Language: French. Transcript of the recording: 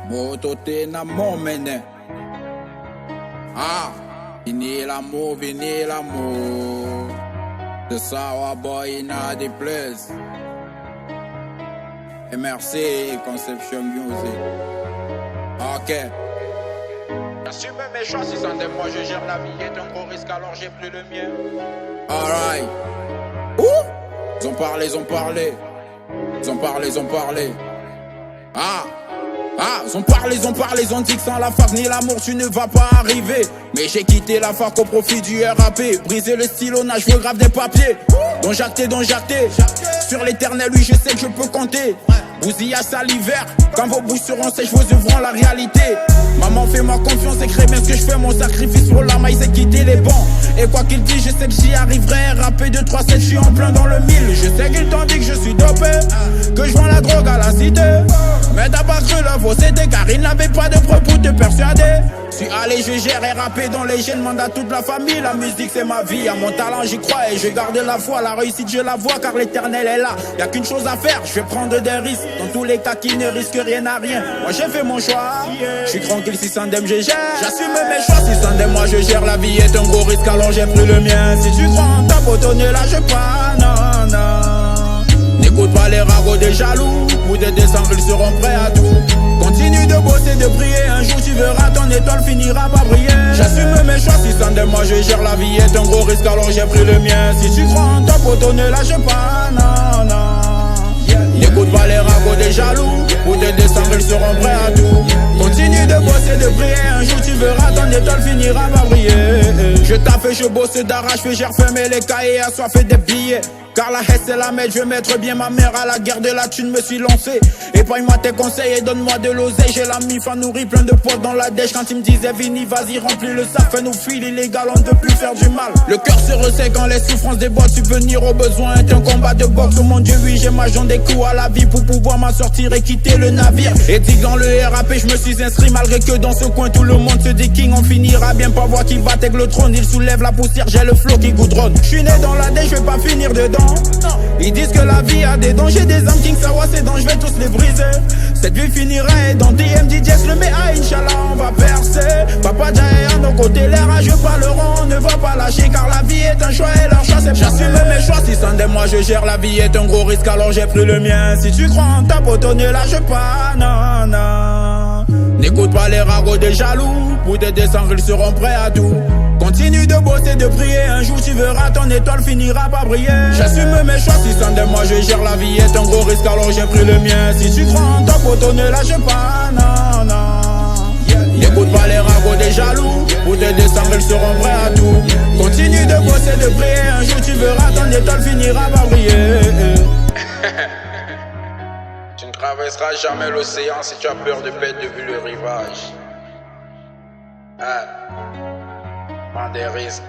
Moto tena momene. Ah, vini l'amour, vini l'amour. The Sour Boy in the place. Et merci, Conception Music. Ok. J'assume mes choix, si sans de moi je gère la vie est un gros risque, alors j'ai pris le mien. Alright. Ouh! Ils ont parlé, ils ont parlé. Ils ont parlé, ils ont parlé. Ah! Ah, ils ont parlé, ils ont dit que sans la fac ni l'amour tu ne vas pas arriver. Mais j'ai quitté la fac au profit du RAP. Briser le stylo, je veux grave des papiers. Don jacté. Sur l'éternel, oui, je sais que je peux compter. Bousilla salivaire, quand vos bouches seront sèches, vos yeux verront la réalité. Maman, fais-moi confiance, écris bien ce que je fais. Mon sacrifice pour la maille, c'est quitter les bancs. Et quoi qu'il dise, je sais que j'y arriverai. Rapper 2, 3, 7, je suis en plein dans le mille. Je sais qu'ils t'ont dit que je suis dopé, que je vends la drogue à la cité. Mais t'as pas cru le faux, c'était car il n'avait pas de preuve pour te persuader. Suis allé, je gère et rapper dans les gènes, demande à toute la famille. La musique c'est ma vie, à mon talent j'y crois et je garde la foi. La réussite je la vois car l'éternel est là. Y'a qu'une chose à faire, je vais prendre des risques. Dans tous les cas qui ne risquent rien à rien. Moi j'ai fait mon choix, je suis tranquille si sans dem je gère. J'assume mes choix, si sans dem moi je gère. La vie est un gros risque alors j'ai pris le mien. Si tu crois en ta boutonne là je pas, non. N'écoute pas les ragots des jaloux. Pour te descendre ils seront prêts à tout. Continue de bosser, de prier. Un jour tu verras ton étoile finira par briller. J'assume mes choix, si sans de moi je gère. La vie est un gros risque alors j'ai pris le mien. Si tu crois en toi, pour ne lâche pas, non. N'écoute pas les ragots des jaloux. Pour te descendre ils seront prêts à tout. Continue de bosser, de prier. Un jour tu verras ton étoile finira par briller. Je taffe, je bosse d'arrache, j'ai refermé les cahiers, assoiffé des billets. Car la haine c'est la merde, je veux mettre bien ma mère à la guerre de la thune, me suis lancé. Épargne-moi tes conseils et donne-moi de l'oseille. J'ai la mif à nourrir, plein de poids dans la dèche. Quand il me disait Vini, vas-y remplis le sac, fais-nous fil illégal, on ne peut plus faire du mal. Le cœur se resserre quand les souffrances déboîtent. Subvenir aux besoins est un combat de boxe. Oh mon Dieu, oui, j'ai ma jambe des coups à la vie pour pouvoir m'en sortir et quitter le navire. Et dit dans le RAP, je me suis inscrit malgré que dans ce coin tout le monde se dit king. On finira bien par voir qui bat avec le trône. Il soulève la poussière, j'ai le flow qui goudronne. Je suis né dans la dèche, je vais pas finir dedans. Ils disent que la vie a des dangers, des âmes King Sawa, c'est dents, je vais tous les briser. Cette vie finira et dans DM DJs le met à Inch'Allah, on va percer. Papa Jaya à nos côtés, les rageux parleront, on ne va pas lâcher car la vie est un choix et leur choix c'est. J'assume mes choix, si sans de moi je gère. La vie est un gros risque alors j'ai pris le mien. Si tu crois en ta pote, ne lâche pas, non. N'écoute pas les ragots des jaloux. Pour te descendre ils seront prêts à tout. Continue de bosser, de prier. Un jour tu verras ton étoile finira par briller. J'assume mes choix, si sans de moi je gère. La vie est un gros risque alors j'ai pris le mien. Si tu crois en toi, poteau, ne lâche pas, non. N'écoute pas les ragots des jaloux. Pour te descendre ils seront prêts à tout. Continue de bosser, de prier. Un jour tu verras ton étoile finira par briller. Tu ne traverseras jamais l'océan si tu as peur de perdre de vue le rivage. Prends des risques.